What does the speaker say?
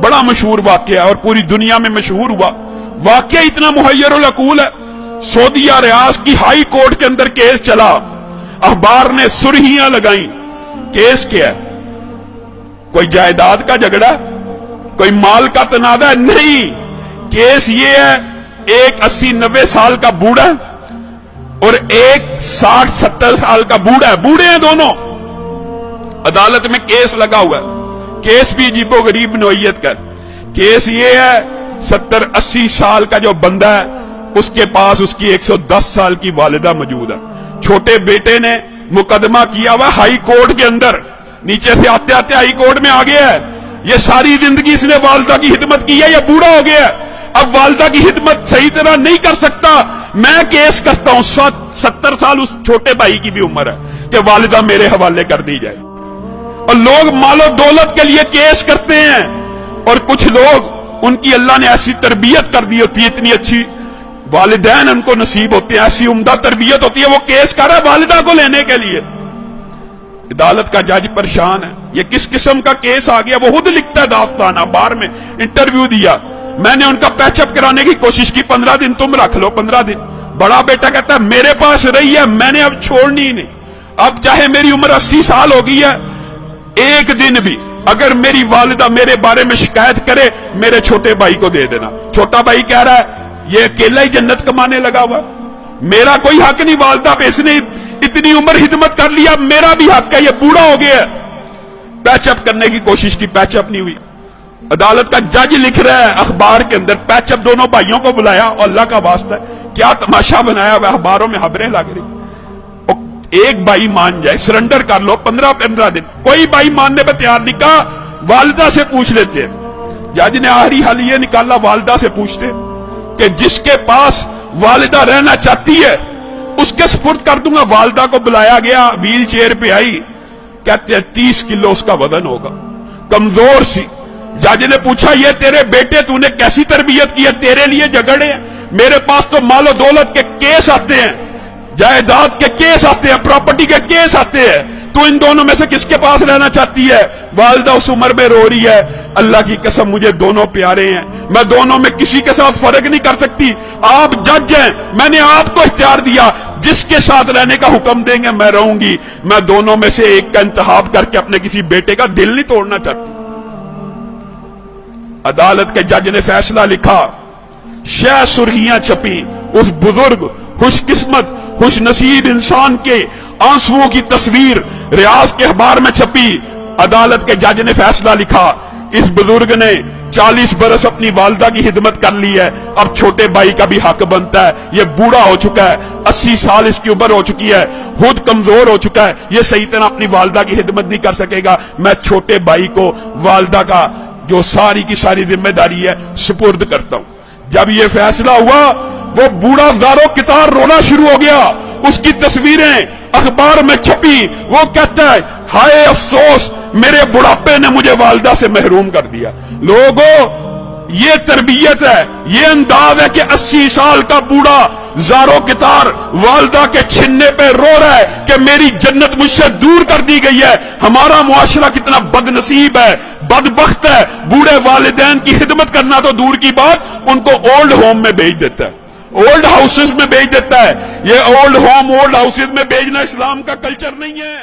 बड़ा मशहूर वाकया और पूरी दुनिया में मशहूर हुआ। वाकया इतना मुहय्यरुल अकूल है। सऊदीया रियाज की हाई कोर्ट के अंदर केस चला, अखबार ने सुर्खियां लगाई। केस क्या है? कोई जायदाद का झगड़ा, कोई माल का तनाजा है? नहीं, केस ये है, एक 80-90 साल का बूढ़ा और एक 60-70 साल का बूढ़ा है, बूढ़े हैं दोनों, अदालत में केस लगा हुआ है। केस भी अजीबो गरीब नोयत का। केस ये है, 70-80 साल का जो बंदा है उसके पास उसकी 110 साल की वालिदा मौजूद है। छोटे बेटे ने मुकदमा किया हुआ हाई कोर्ट के अंदर, नीचे से आते आते हाई कोर्ट में आ गया है। ये सारी जिंदगी इसने वालिदा की खिदमत की है, ये बूढ़ा हो गया है, अब वालिदा की खिदमत सही तरह नहीं कर सकता। मैं केस करता हूं, 70 साल उस छोटे भाई की भी उम्र है कि वालिदा मेरे हवाले कर दी जाए। और लोग मालो दौलत के लिए केस करते हैं, और कुछ लोग उनकी अल्लाह ने ऐसी तरबियत कर दी होती है, इतनी अच्छी वालिदैन उनको नसीब होते हैं, ऐसी उम्दा तरबियत होती है, वो केस कर रहा है वालिदा को लेने के लिए। अदालत का जज परेशान है, ये किस किस्म का केस आ गया। वो खुद लिखता है दास्तान, अखबार में इंटरव्यू दिया, मैंने उनका पैचअप कराने की कोशिश की, 15 दिन तुम रख लो, 15 दिन। बड़ा बेटा कहता है मेरे पास रही है, मैंने अब छोड़नी ही नहीं, अब चाहे मेरी उम्र 80 साल हो गई है, एक दिन भी अगर मेरी वालिदा मेरे बारे में शिकायत करे, मेरे छोटे भाई को दे देना। छोटा भाई कह रहा है ये अकेला ही जन्नत कमाने लगा हुआ, मेरा कोई हक नहीं वालिदा पे, इसने इतनी उम्र खिदमत कर लिया, मेरा भी हक है, ये बूढ़ा हो गया। पैचअप करने की कोशिश की, पैचअप नहीं हुई। अदालत का जज लिख रहा है अखबार के अंदर, पैचअप दोनों भाइयों को बुलाया, और अल्लाह का वास्ता है क्या तमाशा बनाया हुआ, अखबारों में खबरें लग रही। एक भाई मान जाए, सरेंडर कर लो, 15-15 दिन। कोई भाई मानने पर तैयार नहीं, कहा वालिदा से पूछ लेते। जज ने आखिरी हल ये निकाला, वालिदा से पूछते कि जिसके पास वालिदा रहना चाहती है उसके सुपुर्द कर दूंगा। वालिदा को बुलाया गया, व्हील चेयर पे आई, कहते हैं 30 किलो उसका वजन होगा, कमजोर सी। जज ने पूछा ये तेरे बेटे तूने कैसी तरबियत की है, तेरे लिए झगड़े हैं, मेरे पास तो मालो दौलत के केस आते हैं, जायदाद के केस आते हैं, प्रॉपर्टी के केस आते हैं, तू इन दोनों में से किसके पास रहना चाहती है? वालिदा उस उम्र में रो रही है, अल्लाह की कसम मुझे दोनों प्यारे हैं, मैं दोनों में किसी के साथ फर्क नहीं कर सकती, आप जज हैं, मैंने आपको इख्तियार दिया, जिसके साथ रहने का हुक्म देंगे मैं रहूंगी, मैं दोनों में से एक का इंतखाब करके अपने किसी बेटे का दिल नहीं तोड़ना चाहती। अदालत के जज ने फैसला लिखा, शह सुर्खियां छपी, उस बुजुर्ग खुशकिस्मत खुश नसीब इंसान के आंसुओं की तस्वीर रियाज के अखबार में छपी। अदालत के जज ने फैसला लिखा, इस बुजुर्ग ने 40 बरस अपनी वालिदा की खिदमत कर ली है, अब छोटे भाई का भी हक बनता है, ये बूढ़ा हो चुका है, 80 साल इसकी उम्र हो चुकी है, खुद कमजोर हो चुका है, ये सही तरह अपनी वालिदा की खिदमत नहीं कर सकेगा, मैं छोटे भाई को वालिदा का जो सारी की सारी जिम्मेदारी है सुपुर्द करता हूं। जब ये फैसला हुआ, वो बूढ़ा ज़ारो कितार रोना शुरू हो गया, उसकी तस्वीरें अखबार में छपी, वो कहता है हाय अफसोस, मेरे बुढ़ापे ने मुझे वालिदा से महरूम कर दिया। लोगों, ये तरबियत है, ये अंदाज है कि 80 साल का बूढ़ा ज़ारो कितार वालिदा के छिन्ने पे रो रहा है कि मेरी जन्नत मुझसे दूर कर दी गई है। हमारा मुआशरा कितना बदनसीब है, बदबख्त है, बूढ़े वालिदैन की खिदमत करना तो दूर की बात, उनको ओल्ड होम में भेज देता है, ओल्ड हाउसेस में भेज देता है। ये ओल्ड होम, ओल्ड हाउसेस में भेजना इस्लाम का कल्चर नहीं है।